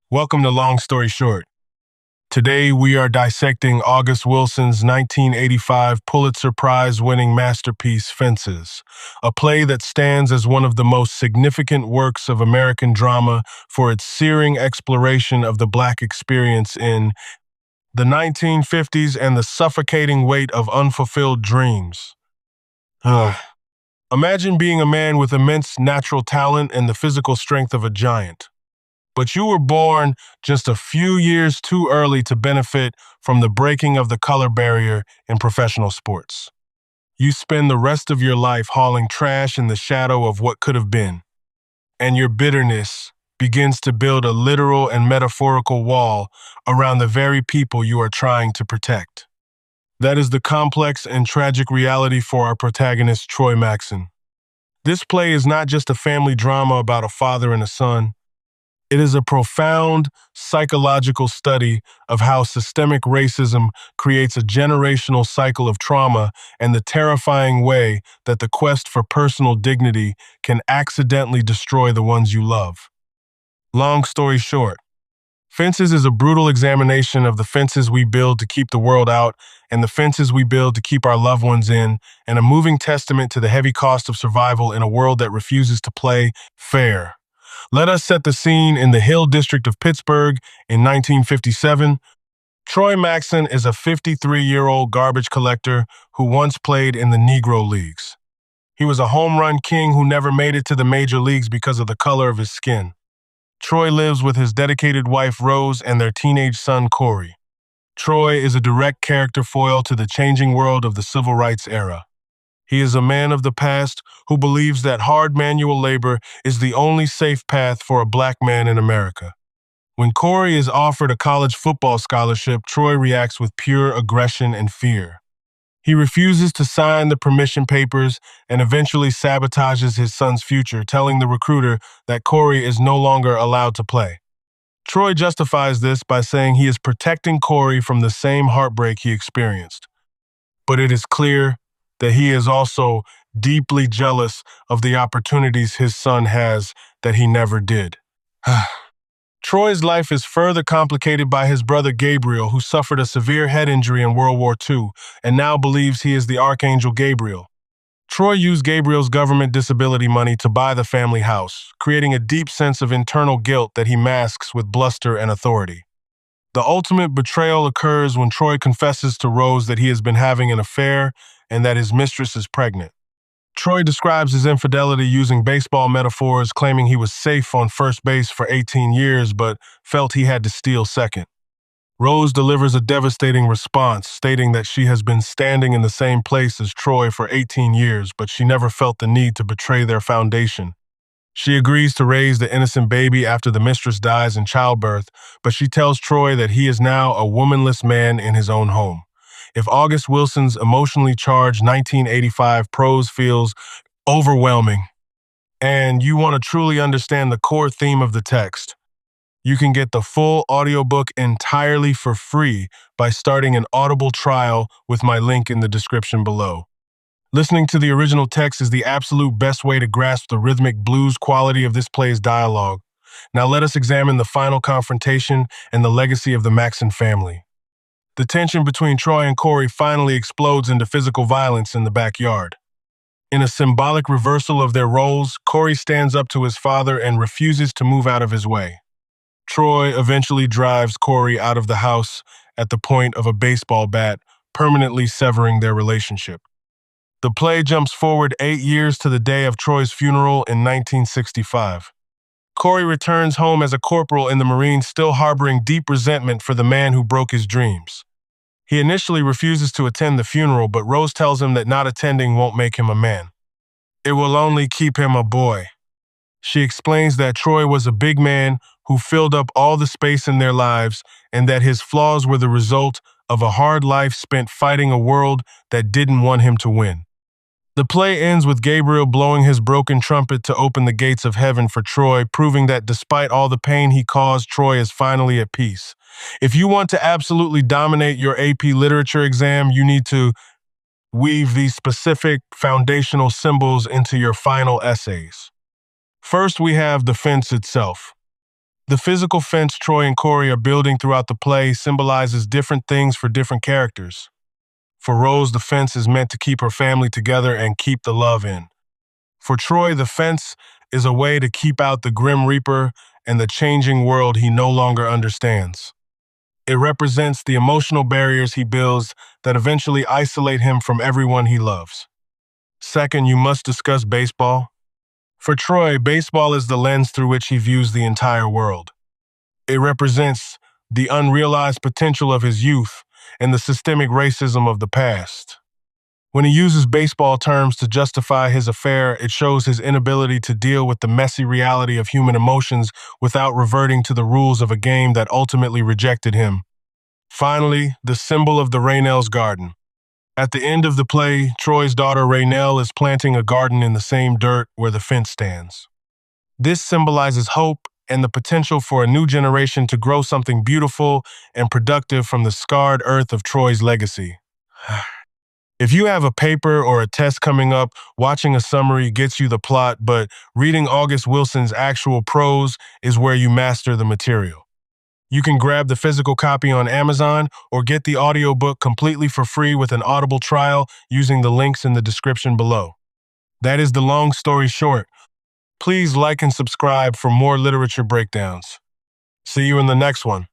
Welcome to Long Story Short. Today we are dissecting August Wilson's 1985 Pulitzer Prize winning masterpiece, Fences, a play that stands as one of the most significant works of American drama for its searing exploration of the Black experience in the 1950s and the suffocating weight of unfulfilled dreams. Ugh. Imagine being a man with immense natural talent and the physical strength of a giant. But you were born just a few years too early to benefit from the breaking of the color barrier in professional sports. You spend the rest of your life hauling trash in the shadow of what could have been, and your bitterness begins to build a literal and metaphorical wall around the very people you are trying to protect. That is the complex and tragic reality for our protagonist, Troy Maxson. This play is not just a family drama about a father and a son. It is a profound psychological study of how systemic racism creates a generational cycle of trauma and the terrifying way that the quest for personal dignity can accidentally destroy the ones you love. Long story short, Fences is a brutal examination of the fences we build to keep the world out and the fences we build to keep our loved ones in, and a moving testament to the heavy cost of survival in a world that refuses to play fair. Let us set the scene in the Hill District of Pittsburgh in 1957. Troy Maxson is a 53-year-old garbage collector who once played in the Negro Leagues. He was a home run king who never made it to the major leagues because of the color of his skin. Troy lives with his dedicated wife Rose and their teenage son Cory. Troy is a direct character foil to the changing world of the civil rights era. He is a man of the past who believes that hard manual labor is the only safe path for a Black man in America. When Cory is offered a college football scholarship, Troy reacts with pure aggression and fear. He refuses to sign the permission papers and eventually sabotages his son's future, telling the recruiter that Cory is no longer allowed to play. Troy justifies this by saying he is protecting Cory from the same heartbreak he experienced. But it is clear that he is also deeply jealous of the opportunities his son has that he never did. Troy's life is further complicated by his brother Gabriel, who suffered a severe head injury in World War II and now believes he is the Archangel Gabriel. Troy used Gabriel's government disability money to buy the family house, creating a deep sense of internal guilt that he masks with bluster and authority. The ultimate betrayal occurs when Troy confesses to Rose that he has been having an affair and that his mistress is pregnant. Troy describes his infidelity using baseball metaphors, claiming he was safe on first base for 18 years but felt he had to steal second. Rose delivers a devastating response, stating that she has been standing in the same place as Troy for 18 years, but she never felt the need to betray their foundation. She agrees to raise the innocent baby after the mistress dies in childbirth, but she tells Troy that he is now a womanless man in his own home. If August Wilson's emotionally charged 1985 prose feels overwhelming, and you want to truly understand the core theme of the text, you can get the full audiobook entirely for free by starting an Audible trial with my link in the description below. Listening to the original text is the absolute best way to grasp the rhythmic blues quality of this play's dialogue. Now let us examine the final confrontation and the legacy of the Maxson family. The tension between Troy and Cory finally explodes into physical violence in the backyard. In a symbolic reversal of their roles, Cory stands up to his father and refuses to move out of his way. Troy eventually drives Cory out of the house at the point of a baseball bat, permanently severing their relationship. The play jumps forward 8 years to the day of Troy's funeral in 1965. Cory returns home as a corporal in the Marines, still harboring deep resentment for the man who broke his dreams. He initially refuses to attend the funeral, but Rose tells him that not attending won't make him a man. It will only keep him a boy. She explains that Troy was a big man who filled up all the space in their lives and that his flaws were the result of a hard life spent fighting a world that didn't want him to win. The play ends with Gabriel blowing his broken trumpet to open the gates of heaven for Troy, proving that despite all the pain he caused, Troy is finally at peace. If you want to absolutely dominate your AP literature exam, you need to weave these specific foundational symbols into your final essays. First, we have the fence itself. The physical fence Troy and Cory are building throughout the play symbolizes different things for different characters. For Rose, the fence is meant to keep her family together and keep the love in. For Troy, the fence is a way to keep out the Grim Reaper and the changing world he no longer understands. It represents the emotional barriers he builds that eventually isolate him from everyone he loves. Second, you must discuss baseball. For Troy, baseball is the lens through which he views the entire world. It represents the unrealized potential of his youth and the systemic racism of the past. When he uses baseball terms to justify his affair, it shows his inability to deal with the messy reality of human emotions without reverting to the rules of a game that ultimately rejected him. Finally, the symbol of the Raynell's garden. At the end of the play, Troy's daughter Raynell is planting a garden in the same dirt where the fence stands. This symbolizes hope and the potential for a new generation to grow something beautiful and productive from the scarred earth of Troy's legacy. If you have a paper or a test coming up, watching a summary gets you the plot, but reading August Wilson's actual prose is where you master the material. You can grab the physical copy on Amazon or get the audiobook completely for free with an Audible trial using the links in the description below. That is the long story short. Please like and subscribe for more literature breakdowns. See you in the next one.